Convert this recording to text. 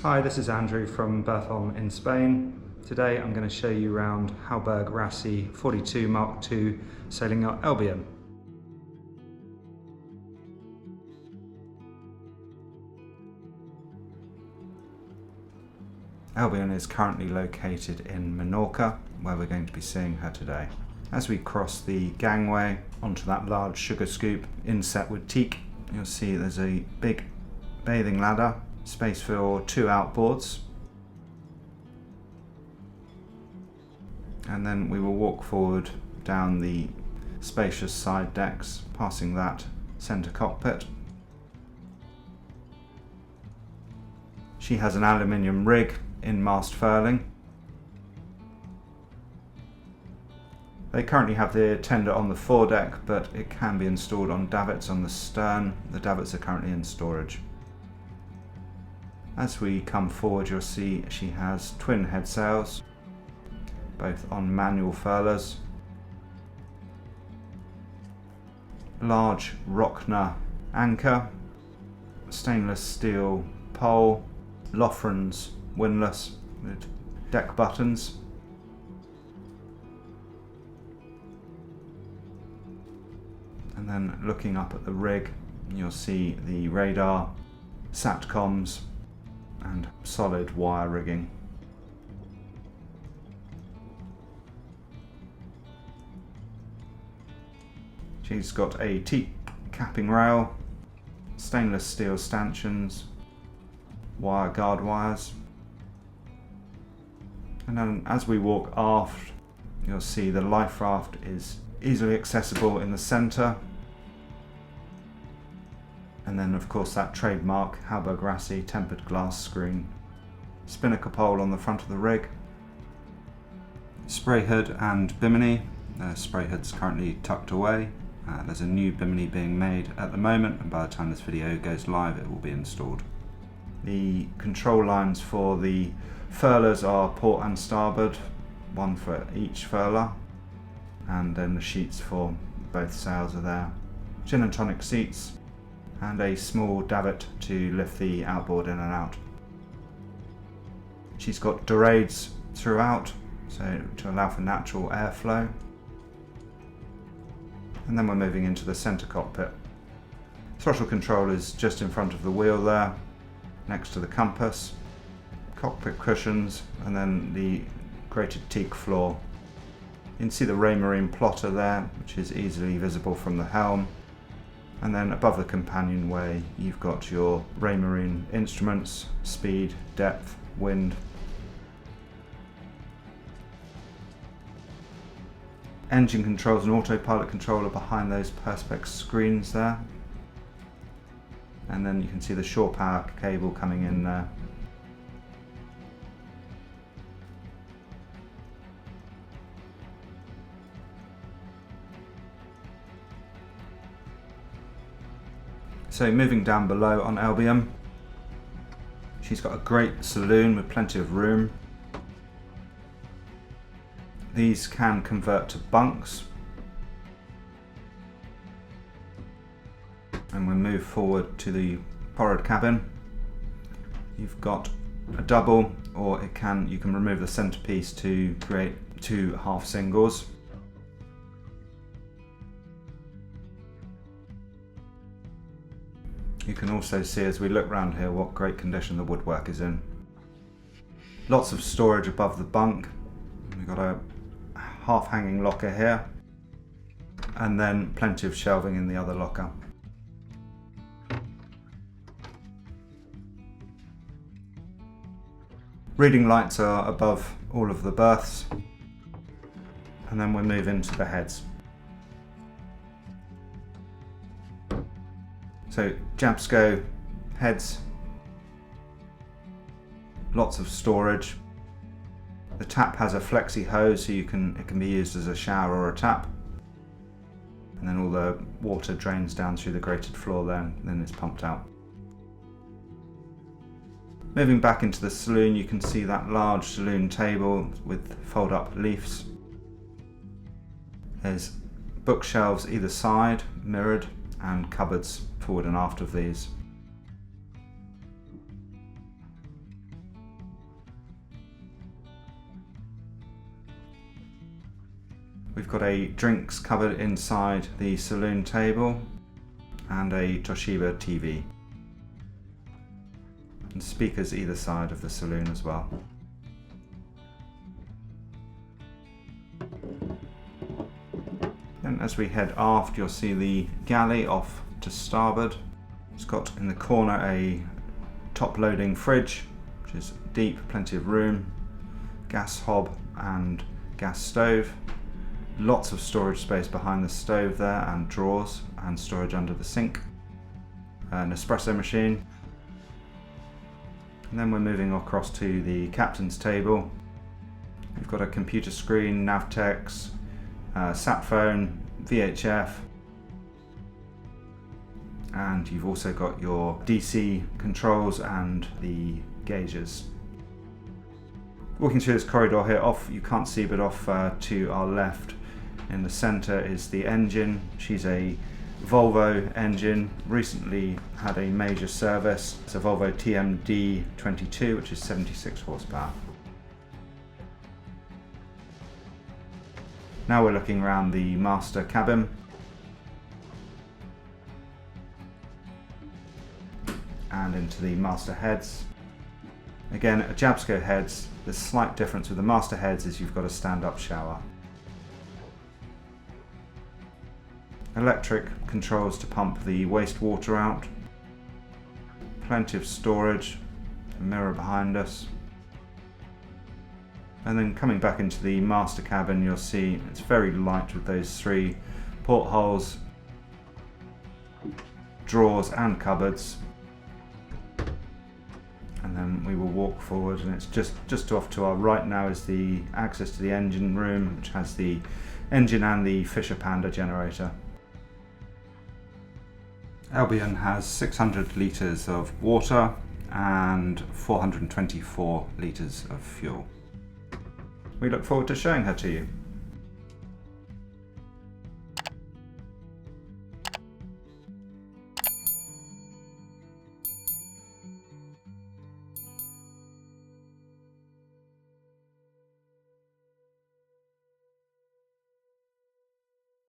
Hi, this is Andrew from Berthon in Spain. Today I'm going to show you around Hallberg-Rassy 42 Mark II sailing yacht ELBIAN. ELBIAN is currently located in Menorca, where we're going to be seeing her today. As we cross the gangway onto that large sugar scoop inset with teak, you'll see there's a big bathing ladder, space for 2 outboards. And then we will walk forward down the spacious side decks, passing that centre cockpit. She has an aluminium rig in mast furling. They currently have the tender on the foredeck, but it can be installed on davits on the stern. The davits are currently in storage. As we come forward, you'll see she has twin head sails, both on manual furlers, large Rockner anchor, stainless steel pole, Lofrans windlass with deck buttons, and then looking up at the rig, you'll see the radar, satcoms, and solid wire rigging. She's got a teak capping rail, stainless steel stanchions, wire guard wires, and then as we walk aft, you'll see the life raft is easily accessible in the centre. And then of course that trademark Hallberg-Rassy tempered glass screen. Spinnaker pole on the front of the rig. Spray hood and bimini. The spray hood's currently tucked away. There's a new bimini being made at the moment, and by the time this video goes live it will be installed. The control lines for the furlers are port and starboard, one for each furler, and then the sheets for both sails are there. Gin and tonic seats, and a small davit to lift the outboard in and out. She's got dorades throughout, so to allow for natural airflow. And then we're moving into the centre cockpit. Throttle control is just in front of the wheel there, next to the compass, cockpit cushions, and then the grated teak floor. You can see the Raymarine plotter there, which is easily visible from the helm. And then above the companionway, you've got your Raymarine instruments, speed, depth, wind. Engine controls and autopilot control are behind those perspex screens there. And then you can see the shore power cable coming in there. So moving down below on ELBIAN, she's got a great saloon with plenty of room. These can convert to bunks. And we move forward to the forward cabin. You've got a double, or you can remove the centerpiece to create 2 half singles. You can also see as we look around here what great condition the woodwork is in. Lots of storage above the bunk. We've got a half hanging locker here, and then plenty of shelving in the other locker. Reading lights are above all of the berths, and then we move into the heads. So Jabsco heads, lots of storage. The tap has a flexi hose, so it can be used as a shower or a tap. And then all the water drains down through the grated floor there, and then it's pumped out. Moving back into the saloon, you can see that large saloon table with fold-up leaves. There's bookshelves either side, mirrored, and cupboards forward and aft of these. We've got a drinks cupboard inside the saloon table and a Toshiba TV. And speakers either side of the saloon as well. Then as we head aft, you'll see the galley off to starboard. It's got in the corner a top-loading fridge, which is deep, plenty of room, gas hob and gas stove. Lots of storage space behind the stove there, and drawers and storage under the sink. An espresso machine. And then we're moving across to the captain's table. We've got a computer screen, Navtex, sat phone, VHF, and you've also got your DC controls and the gauges. Walking through this corridor here, off you can't see, but off to our left in the centre is the engine. She's a Volvo engine, recently had a major service. It's a Volvo TMD 22, which is 76 horsepower. Now we're looking around the master cabin. And into the master heads. Again, at Jabsco heads, the slight difference with the master heads is you've got a stand-up shower. Electric controls to pump the wastewater out. Plenty of storage, a mirror behind us. And then coming back into the master cabin, you'll see it's very light with those 3 portholes, drawers and cupboards. And then we will walk forward, and it's just off to our right now is the access to the engine room, which has the engine and the Fisher Panda generator. ELBIAN has 600 litres of water and 424 litres of fuel. We look forward to showing her to you.